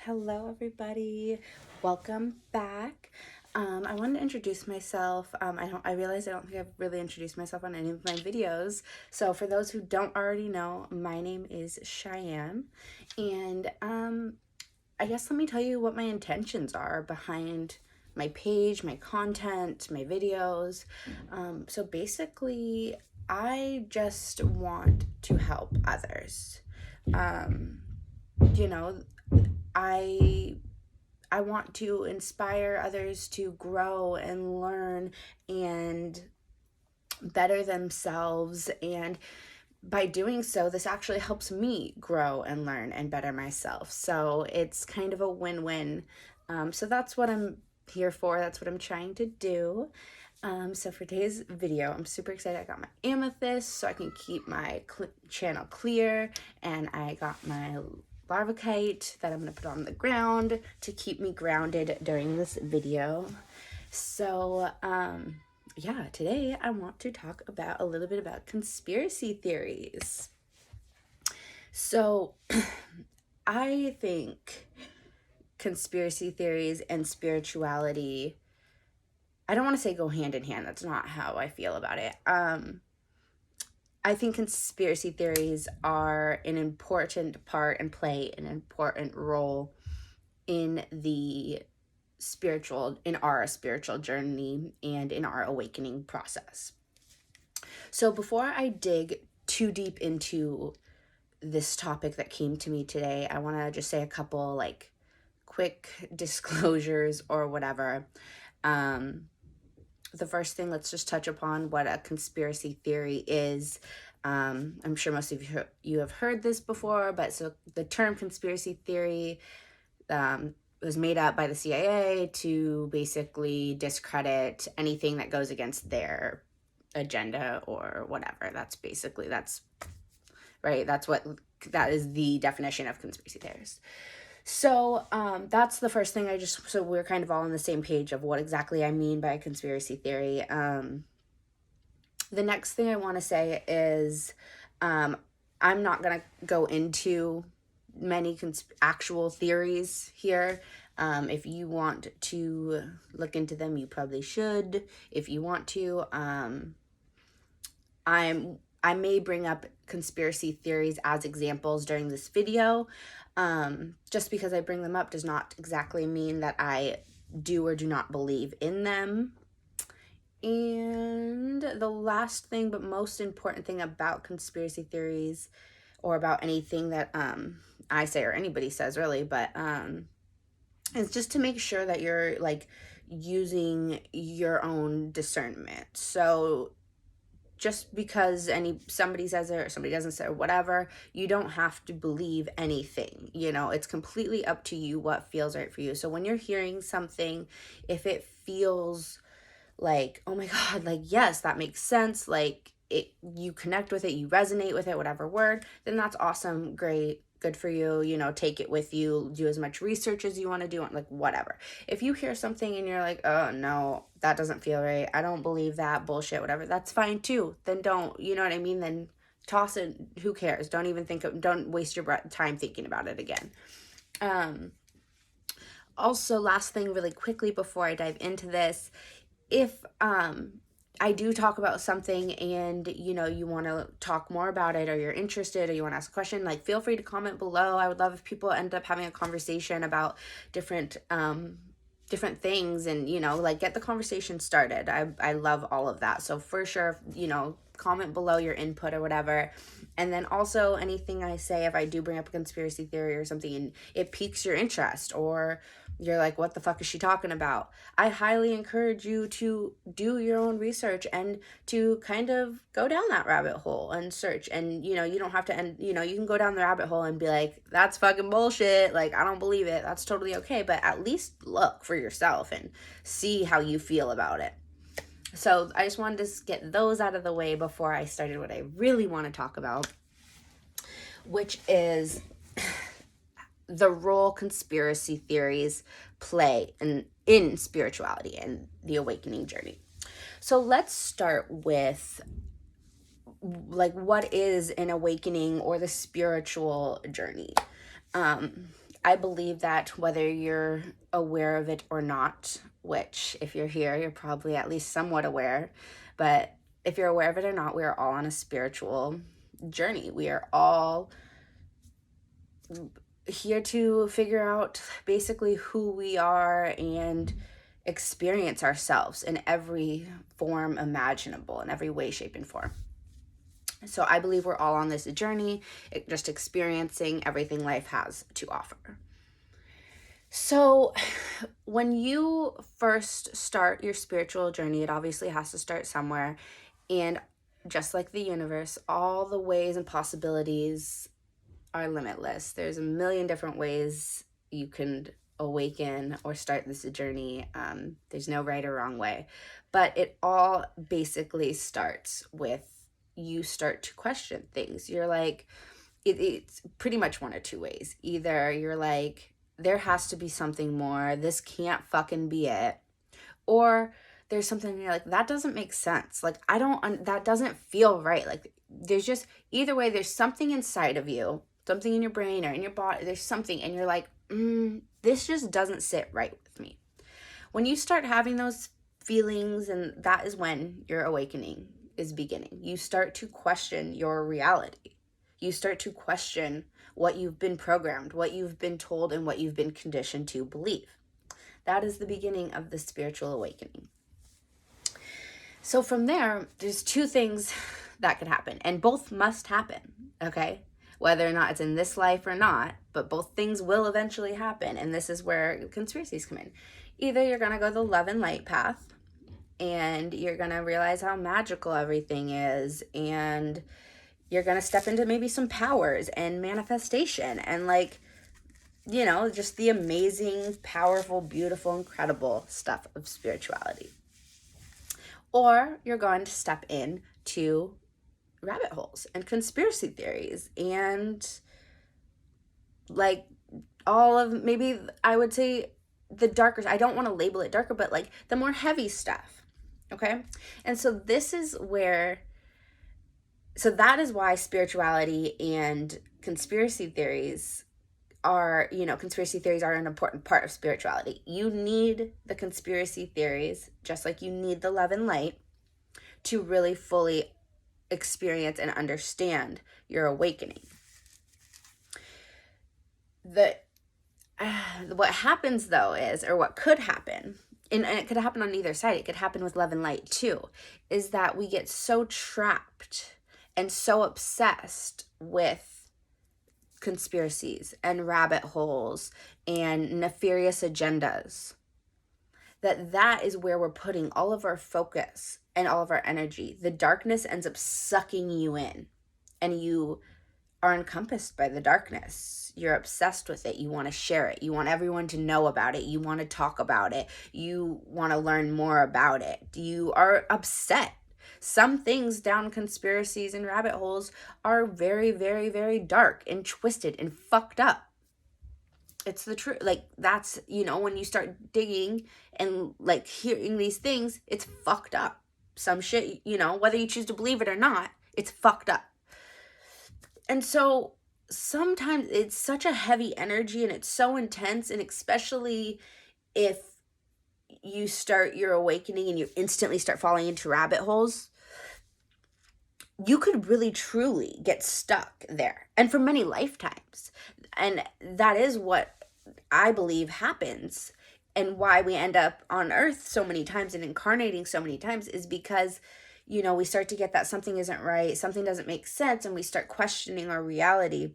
Hello, everybody. Welcome back. I wanted to introduce myself. I realize I don't think I've really introduced myself on any of my videos. So for those who don't already know, my name is Cheyenne, and I guess let me tell you what my intentions are behind my page, my content, my videos. So basically, I just want to help others. Um, you know, I I want to inspire others to grow and learn and better themselves. And by doing so, this actually helps me grow and learn and better myself. So it's kind of a win win. So that's what I'm here for. That's what I'm trying to do. So for today's video, I'm super excited. I got my amethyst so I can keep my channel clear, and I got my larvikite that I'm going to put on the ground to keep me grounded during this video. So, yeah, today I want to talk about a little bit about conspiracy theories. So, I think conspiracy theories and spirituality, I don't want to say go hand in hand. That's not how I feel about it. I think conspiracy theories are an important part and play an important role in our spiritual journey and in our awakening process. So before I dig too deep into this topic that came to me today, I want to just say a couple quick disclosures or whatever. The first thing, let's just touch upon what a conspiracy theory is. I'm sure most of you have heard this before, but so the term conspiracy theory was made up by the CIA to basically discredit anything that goes against their agenda or whatever. That's right. That is the definition of conspiracy theorists. So that's the first thing. So we're kind of all on the same page of what exactly I mean by conspiracy theory. The next thing I want to say is I'm not going to go into many actual theories here. If you want to look into them, you probably should. If you want to, I may bring up conspiracy theories as examples during this video. Just because I bring them up does not exactly mean that I do or do not believe in them. And the last thing, but most important thing about conspiracy theories, or about anything that I say or anybody says really, but is just to make sure that you're using your own discernment. So just because somebody says it or somebody doesn't say it or whatever, you don't have to believe anything. It's completely up to you what feels right for you. So when you're hearing something, if it feels like, oh my God, yes, that makes sense, you connect with it, you resonate with it, whatever word, then that's awesome, great, good for you. Take it with you, do as much research as you want to do, whatever. If you hear something and you're like, oh no, that doesn't feel right, I don't believe that, bullshit, whatever, that's fine too. Then don't, you know what I mean? Then toss it. Who cares? Don't waste your time thinking about it again. Also, last thing really quickly before I dive into this, if I do talk about something and you want to talk more about it, or you're interested, or you want to ask a question, feel free to comment below. I would love if people end up having a conversation about different things, and get the conversation started. I love all of that. So for sure, comment below your input or whatever. And then also anything I say, if I do bring up a conspiracy theory or something and it piques your interest, or you're like, what the fuck is she talking about? I highly encourage you to do your own research and to kind of go down that rabbit hole and search. And, you don't have to end, you can go down the rabbit hole and be like, that's fucking bullshit. I don't believe it. That's totally okay. But at least look for yourself and see how you feel about it. So I just wanted to get those out of the way before I started what I really want to talk about, which is the role conspiracy theories play in spirituality and the awakening journey. So let's start with what is an awakening or the spiritual journey. I believe that whether you're aware of it or not, which if you're here, you're probably at least somewhat aware, but if you're aware of it or not, we are all on a spiritual journey. We are all here to figure out basically who we are and experience ourselves in every form imaginable, in every way, shape, and form. So I believe we're all on this journey, just experiencing everything life has to offer. So when you first start your spiritual journey, it obviously has to start somewhere. And just like the universe, all the ways and possibilities are limitless. There's a million different ways you can awaken or start this journey. There's no right or wrong way. But it all basically starts with you start to question things. You're like, it's pretty much one or two ways. Either you're like, there has to be something more. This can't fucking be it. Or there's something you're like, that doesn't make sense. Like, that doesn't feel right. Like, there's just, either way, there's something inside of you, something in your brain or in your body. There's something, and you're like, this just doesn't sit right with me. When you start having those feelings, and that is when your awakening is beginning. You start to question your reality. You start to question what you've been programmed, what you've been told, and what you've been conditioned to believe. That is the beginning of the spiritual awakening. So from there, there's two things that could happen, and both must happen, okay? Whether or not it's in this life or not, but both things will eventually happen, and this is where conspiracies come in. Either you're going to go the love and light path, and you're going to realize how magical everything is, and you're going to step into maybe some powers and manifestation and, like, you know, just the amazing, powerful, beautiful, incredible stuff of spirituality. Or you're going to step into rabbit holes and conspiracy theories and, like, all of, maybe I would say the darker, I don't want to label it darker, but like the more heavy stuff. Okay. And so this is where, so that is why spirituality and conspiracy theories are, you know, conspiracy theories are an important part of spirituality. You need the conspiracy theories, just like you need the love and light, to really fully experience and understand your awakening. What happens though is, or what could happen, and it could happen on either side, it could happen with love and light too, is that we get so trapped and so obsessed with conspiracies and rabbit holes and nefarious agendas that is where we're putting all of our focus and all of our energy. The darkness ends up sucking you in, and you are encompassed by the darkness. You're obsessed with it. You want to share it. You want everyone to know about it. You want to talk about it. You want to learn more about it. You are upset. Some things down conspiracies and rabbit holes are very, very, very dark and twisted and fucked up. It's the truth. Like, that's, you know, when you start digging and like hearing these things, it's fucked up. Some shit, you know, whether you choose to believe it or not, it's fucked up. And so sometimes it's such a heavy energy and it's so intense, and especially if you start your awakening and you instantly start falling into rabbit holes, you could really truly get stuck there, and for many lifetimes. And that is what I believe happens, and why we end up on earth so many times and incarnating so many times is because, you know, we start to get that something isn't right, something doesn't make sense, and we start questioning our reality.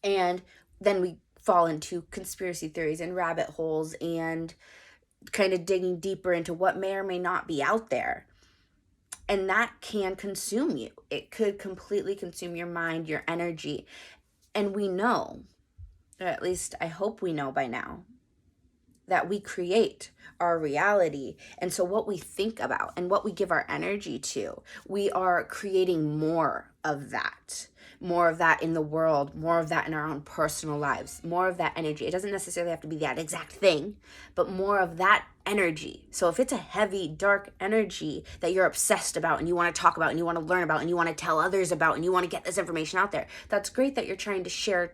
And then we fall into conspiracy theories and rabbit holes and kind of digging deeper into what may or may not be out there. And that can consume you. It could completely consume your mind, your energy. And we know, or at least I hope we know by now, that we create our reality. And so what we think about and what we give our energy to, we are creating more of that in the world, more of that in our own personal lives, more of that energy. It doesn't necessarily have to be that exact thing, but more of that energy. So if it's a heavy, dark energy that you're obsessed about and you want to talk about and you want to learn about and you want to tell others about and you want to get this information out there, that's great that you're trying to share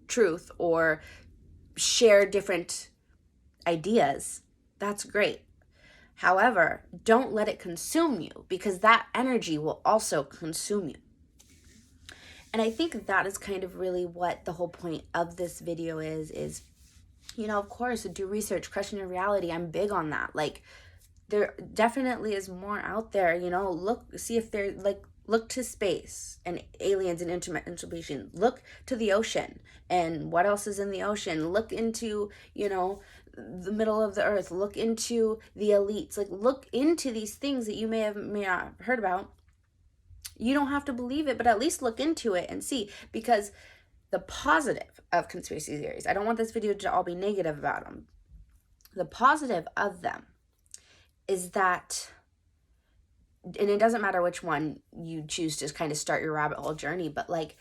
truth or share different ideas. That's great. However, don't let it consume you, because that energy will also consume you. And I think that is kind of really what the whole point of this video is, you know, of course, do research, question your reality. I'm big on that. Like, there definitely is more out there, you know. Look, see if there's like, look to space and aliens and interdimensional. Look to the ocean and what else is in the ocean. Look into, you know, the middle of the earth. Look into the elites. Like, look into these things that you may not have heard about. You don't have to believe it, but at least look into it and see. Because the positive of conspiracy theories, I don't want this video to all be negative about them. The positive of them is that, and it doesn't matter which one you choose to kind of start your rabbit hole journey, but like,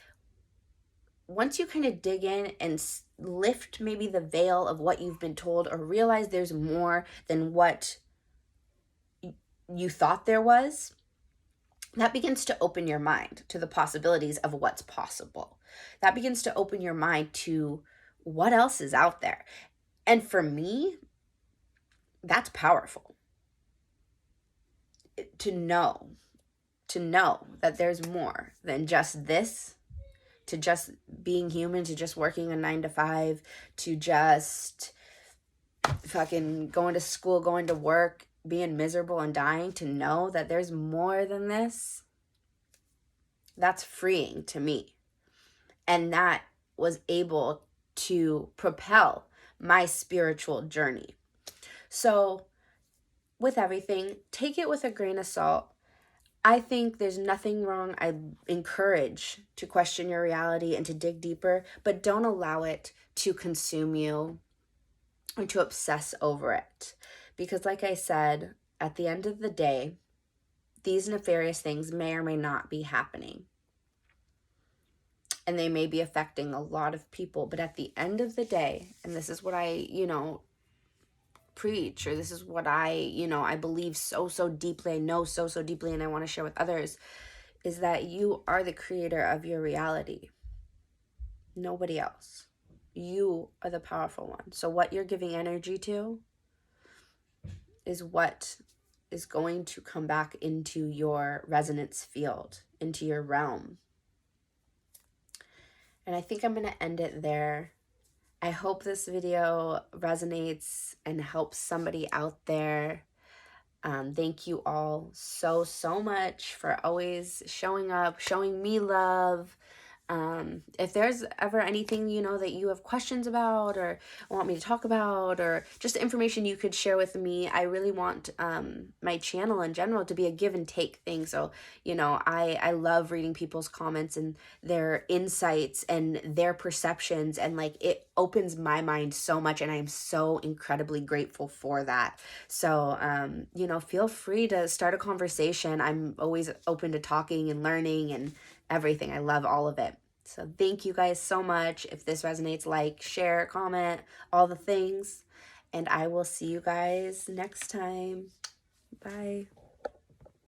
once you kind of dig in and lift maybe the veil of what you've been told, or realize there's more than what you thought there was, that begins to open your mind to the possibilities of what's possible. That begins to open your mind to what else is out there. And for me, that's powerful. To know that there's more than just this, to just being human, to just working a 9 to 5, to just fucking going to school, going to work, being miserable and dying. To know that there's more than this, that's freeing to me. And that was able to propel my spiritual journey. So with everything, take it with a grain of salt. I think there's nothing wrong. I encourage to question your reality and to dig deeper, but don't allow it to consume you or to obsess over it. Because like I said, at the end of the day, these nefarious things may or may not be happening. And they may be affecting a lot of people. But at the end of the day, and this is what I, you know, preach, or this is what I, you know, I believe so deeply, I know so deeply, and I want to share with others, is that you are the creator of your reality. Nobody else. You are the powerful one. So what you're giving energy to is what is going to come back into your resonance field, into your realm. And I think I'm going to end it there. I hope this video resonates and helps somebody out there. Thank you all so much for always showing up, showing me love. If there's ever anything, you know, that you have questions about or want me to talk about, or just information you could share with me, I really want my channel in general to be a give and take thing. So, you know, I love reading people's comments and their insights and their perceptions, and like, it opens my mind so much, and I am so incredibly grateful for that. So, you know, feel free to start a conversation. I'm always open to talking and learning and everything. I love all of it. So thank you guys so much. If this resonates, like, share, comment, all the things. And I will see you guys next time. Bye.